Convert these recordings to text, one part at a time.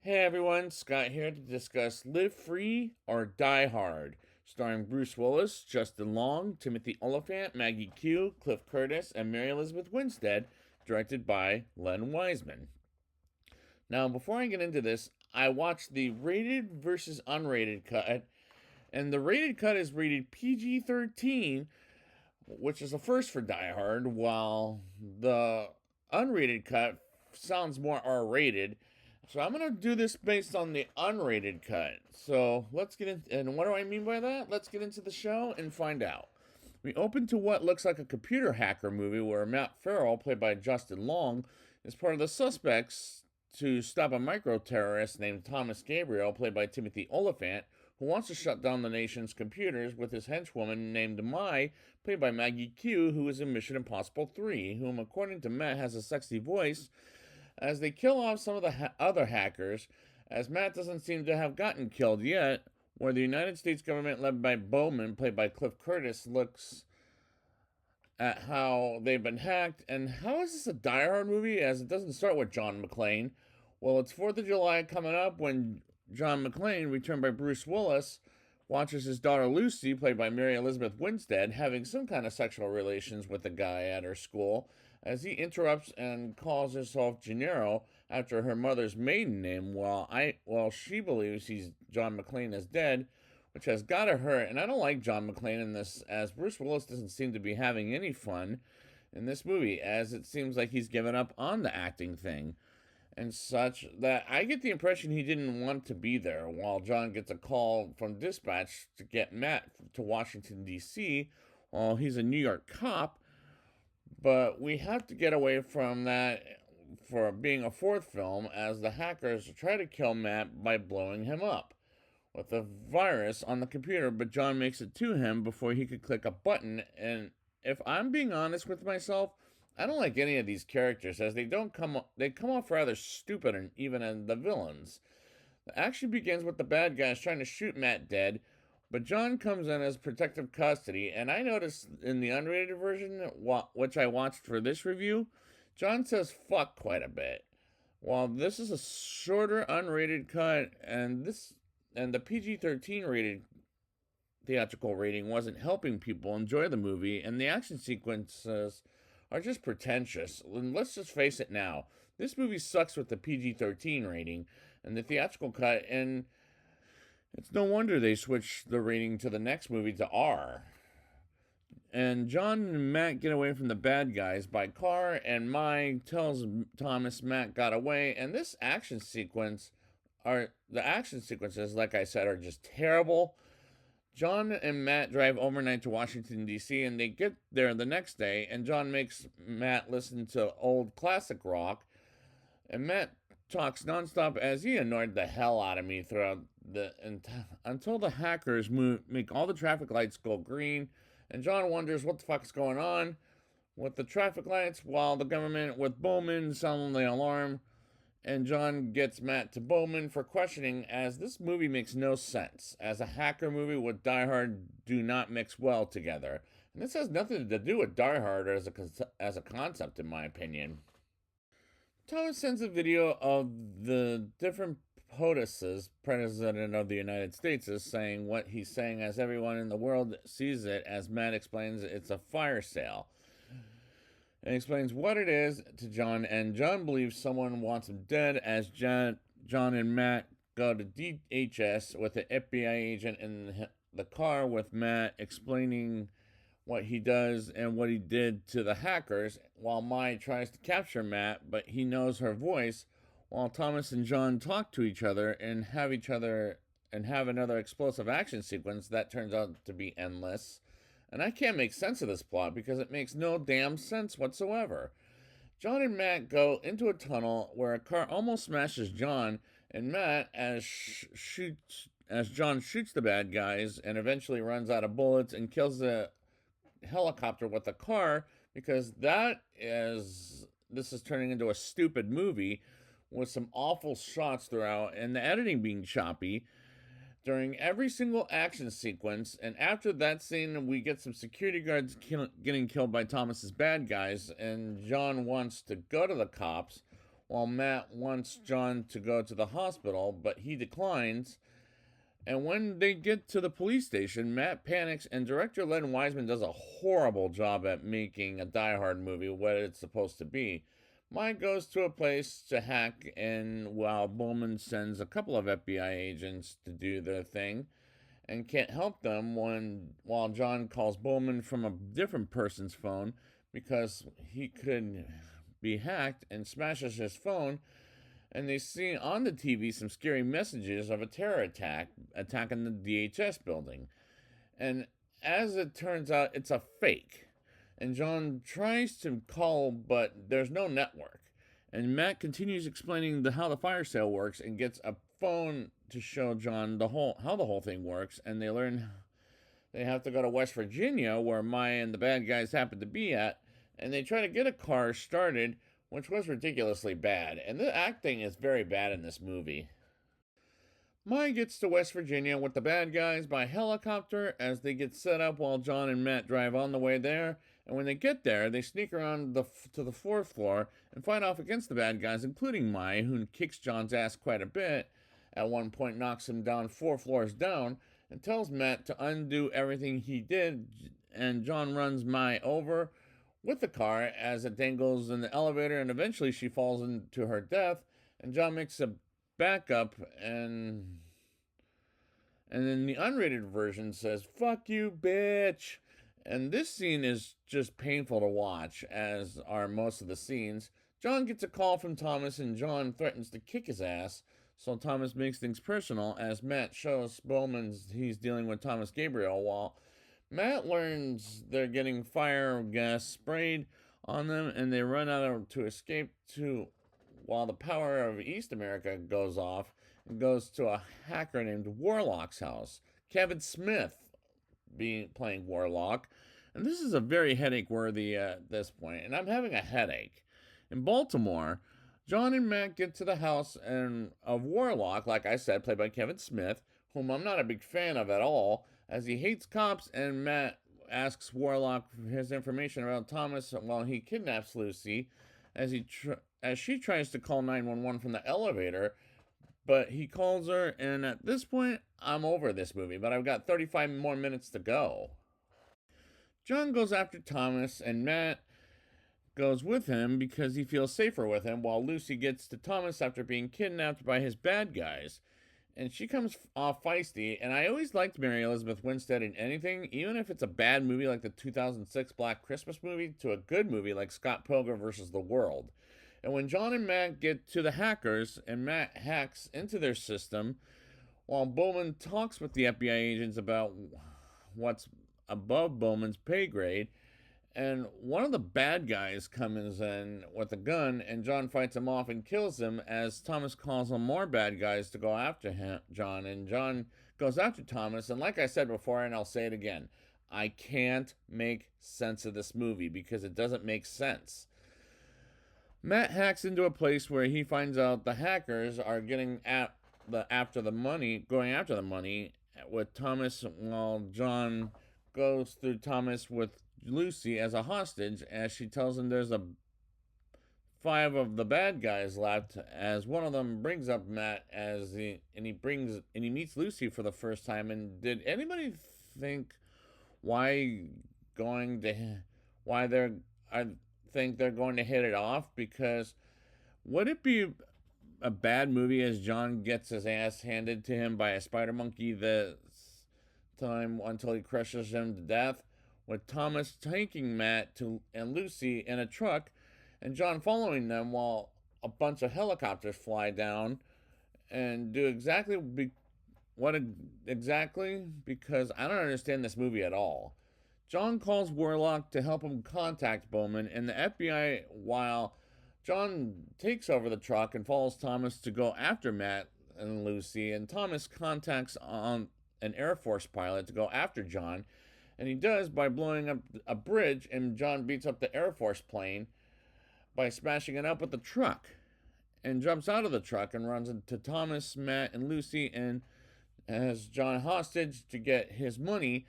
Hey everyone, Scott here to discuss Live Free or Die Hard, starring Bruce Willis, Justin Long, Timothy Oliphant, Maggie Q, Cliff Curtis, and Mary Elizabeth Winstead, directed by Len Wiseman. Now, before I get into this, I watched the rated versus unrated cut, and the rated cut is rated PG 13, which is a first for Die Hard, while the unrated cut sounds more R rated. So I'm gonna do this based on the unrated cut. So let's get in. And what do I mean by that? Let's get into the show and find out. We open to what looks like a computer hacker movie where Matt Farrell, played by Justin Long, is part of the suspects to stop a micro terrorist named Thomas Gabriel, played by Timothy Oliphant, who wants to shut down the nation's computers with his henchwoman named Mai, played by Maggie Q, who is in Mission Impossible 3, whom, according to Matt, has a sexy voice, as they kill off some of the other hackers, as Matt doesn't seem to have gotten killed yet, where the United States government, led by Bowman, played by Cliff Curtis, looks at how they've been hacked. And how is this a Die Hard movie, as it doesn't start with John McClane? Well, it's 4th of July coming up when John McClane, returned by Bruce Willis, watches his daughter Lucy, played by Mary Elizabeth Winstead, having some kind of sexual relations with a guy at her school, as he interrupts and calls herself Gennaro after her mother's maiden name, while she believes John McClane is dead, which has got to hurt. And I don't like John McClane in this, as Bruce Willis doesn't seem to be having any fun in this movie, as it seems like he's given up on the acting thing and such, that I get the impression he didn't want to be there, while John gets a call from dispatch to get Matt to Washington, D.C., while he's a New York cop. But we have to get away from that for being a fourth film, as the hackers try to kill Matt by blowing him up with a virus on the computer, but John makes it to him before he could click a button. And if I'm being honest with myself, I don't like any of these characters, as they come off rather stupid, and even in the villains. The action begins with the bad guys trying to shoot Matt dead, but John comes in as protective custody. And I noticed in the unrated version, which I watched for this review, John says fuck quite a bit. While this is a shorter unrated cut, and the PG-13 rated theatrical rating wasn't helping people enjoy the movie, and the action sequences are just pretentious. And let's just face it now, this movie sucks with the PG-13 rating and the theatrical cut, and it's no wonder they switched the rating to the next movie to R. And John and Matt get away from the bad guys by car, and Mai tells Thomas Matt got away. And the action sequences, like I said, are just terrible. John and Matt drive overnight to Washington, D.C., and they get there the next day, and John makes Matt listen to old classic rock, and Matt talks nonstop as he annoyed the hell out of me throughout until the hackers make all the traffic lights go green, and John wonders what the fuck's going on with the traffic lights, while the government with Bowman sound the alarm, and John gets Matt to Bowman for questioning, as this movie makes no sense, as a hacker movie with Die Hard do not mix well together. And this has nothing to do with Die Hard as a concept, in my opinion. Thomas sends a video of the different POTUS's, President of the United States, is saying what he's saying, as everyone in the world sees it, as Matt explains it's a fire sale. And explains what it is to John, and John believes someone wants him dead, as John and Matt go to DHS with an FBI agent in the car, with Matt explaining what he does and what he did to the hackers, while Mai tries to capture Matt, but he knows her voice, while Thomas and John talk to each other and have another explosive action sequence that turns out to be endless. And I can't make sense of this plot because it makes no damn sense whatsoever. John and Matt go into a tunnel where a car almost smashes John, and Matt, as John shoots the bad guys and eventually runs out of bullets and kills the helicopter with the car, because this is turning into a stupid movie with some awful shots throughout, and the editing being choppy during every single action sequence. And after that scene, we get some security guards getting killed by Thomas's bad guys, and John wants to go to the cops, while Matt wants John to go to the hospital, but he declines. And when they get to the police station, Matt panics, and director Len Wiseman does a horrible job at making a Die Hard movie what it's supposed to be. Mike goes to a place to hack, and while Bowman sends a couple of FBI agents to do their thing, and can't help them while John calls Bowman from a different person's phone because he could be hacked, and smashes his phone, and they see on the TV some scary messages of a terror attack attacking the DHS building. And as it turns out, it's a fake. And John tries to call, but there's no network. And Matt continues explaining how the fire sale works and gets a phone to show John how the whole thing works. And they learn they have to go to West Virginia, where Maya and the bad guys happen to be at, and they try to get a car started, which was ridiculously bad. And the acting is very bad in this movie. Maya gets to West Virginia with the bad guys by helicopter as they get set up while John and Matt drive on the way there. And when they get there, they sneak around to the fourth floor and fight off against the bad guys, including Maya, who kicks John's ass quite a bit. At one point, knocks him down 4 floors down and tells Matt to undo everything he did. And John runs Maya over with the car as it dangles in the elevator, and eventually she falls into her death. And John makes a backup, and then the unrated version says, "Fuck you, bitch." And this scene is just painful to watch, as are most of the scenes. John gets a call from Thomas, and John threatens to kick his ass. So Thomas makes things personal as Matt shows Bowman he's dealing with Thomas Gabriel, while Matt learns they're getting fire gas sprayed on them, and they run out to escape while the power of East America goes off and goes to a hacker named Warlock's house. Kevin Smith playing Warlock. And this is a very headache-worthy at this point, and I'm having a headache. In Baltimore, John and Matt get to the house of Warlock, like I said, played by Kevin Smith, whom I'm not a big fan of at all, as he hates cops, and Matt asks Warlock for his information about Thomas while he kidnaps Lucy, as she tries to call 911 from the elevator, but he calls her, and at this point, I'm over this movie, but I've got 35 more minutes to go. John goes after Thomas, and Matt goes with him because he feels safer with him, while Lucy gets to Thomas after being kidnapped by his bad guys. And she comes off feisty, and I always liked Mary Elizabeth Winstead in anything, even if it's a bad movie like the 2006 Black Christmas movie, to a good movie like Scott Pilgrim vs. the World. And when John and Matt get to the hackers, and Matt hacks into their system, while Bowman talks with the FBI agents about what's above Bowman's pay grade, and one of the bad guys comes in with a gun, and John fights him off and kills him as Thomas calls on more bad guys to go after John, and John goes after Thomas. And like I said before, and I'll say it again, I can't make sense of this movie because it doesn't make sense. Matt hacks into a place where he finds out the hackers are going after the money with Thomas, while John goes through Thomas with Lucy as a hostage, as she tells him there's 5 of the bad guys left, as one of them brings up Matt he meets Lucy for the first time. And did anybody think why they're I think they're going to hit it off? Because would it be a bad movie as John gets his ass handed to him by a spider monkey this time until he crushes him to death, with Thomas taking Matt and Lucy in a truck, and John following them while a bunch of helicopters fly down and do what exactly? Because I don't understand this movie at all. John calls Warlock to help him contact Bowman and the FBI, while John takes over the truck and follows Thomas to go after Matt and Lucy, and Thomas contacts on an Air Force pilot to go after John, and he does by blowing up a bridge, and John beats up the Air Force plane by smashing it up with the truck, and jumps out of the truck and runs into Thomas, Matt, and Lucy, and has John hostage to get his money.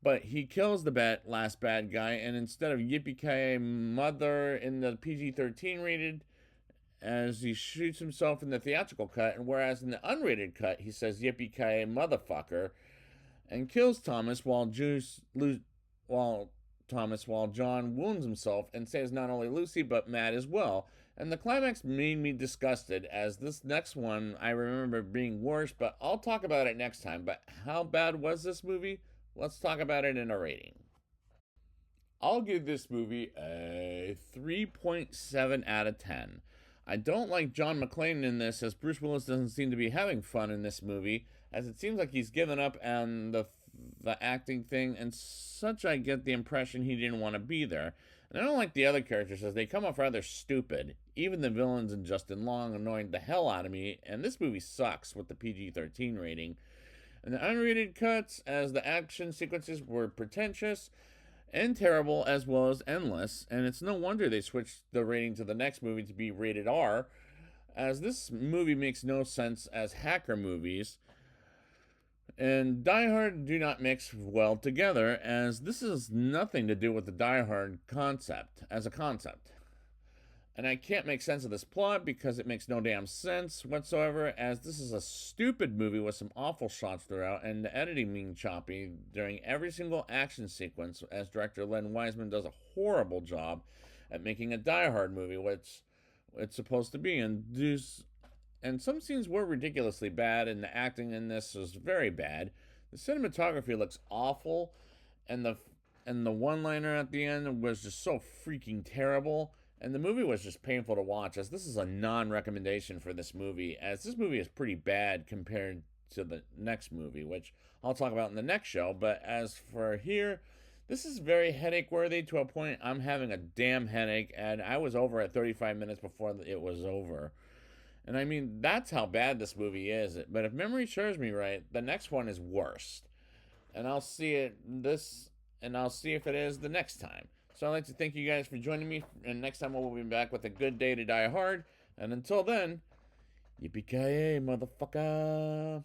But he kills the last bad guy, and instead of Yippee-Ki-Yay Mother in the PG-13 rated as he shoots himself in the theatrical cut, and whereas in the unrated cut he says "Yippee-ki-yay, motherfucker," and kills Thomas while John wounds himself and saves not only Lucy but Matt as well. And the climax made me disgusted, as this next one I remember being worse, but I'll talk about it next time. But how bad was this movie? Let's talk about it in a rating. I'll give this movie a 3.7 out of 10. I don't like John McClane in this, as Bruce Willis doesn't seem to be having fun in this movie, as it seems like he's given up on the acting thing, and such I get the impression he didn't want to be there. And I don't like the other characters, as they come off rather stupid. Even the villains and Justin Long annoyed the hell out of me, and this movie sucks with the PG-13 rating. And the unrated cuts, as the action sequences were pretentious and terrible as well as endless, and it's no wonder they switched the rating to the next movie to be rated R, as this movie makes no sense as hacker movies. And Die Hard do not mix well together, as this has nothing to do with the Die Hard concept as a concept. And I can't make sense of this plot because it makes no damn sense whatsoever, as this is a stupid movie with some awful shots throughout, and the editing being choppy during every single action sequence, as director Len Wiseman does a horrible job at making a Die Hard movie, which it's supposed to be. And some scenes were ridiculously bad, and the acting in this was very bad. The cinematography looks awful, and the one-liner at the end was just so freaking terrible. And the movie was just painful to watch, as this is a non-recommendation for this movie, as this movie is pretty bad compared to the next movie, which I'll talk about in the next show. But as for here, this is very headache-worthy, to a point I'm having a damn headache, and I was over at 35 minutes before it was over. And I mean, that's how bad this movie is. But if memory serves me right, the next one is worse. And I'll see if it is the next time. So I'd like to thank you guys for joining me, and next time we'll be back with a good day to Die Hard. And until then, yippee-ki-yay, motherfucker.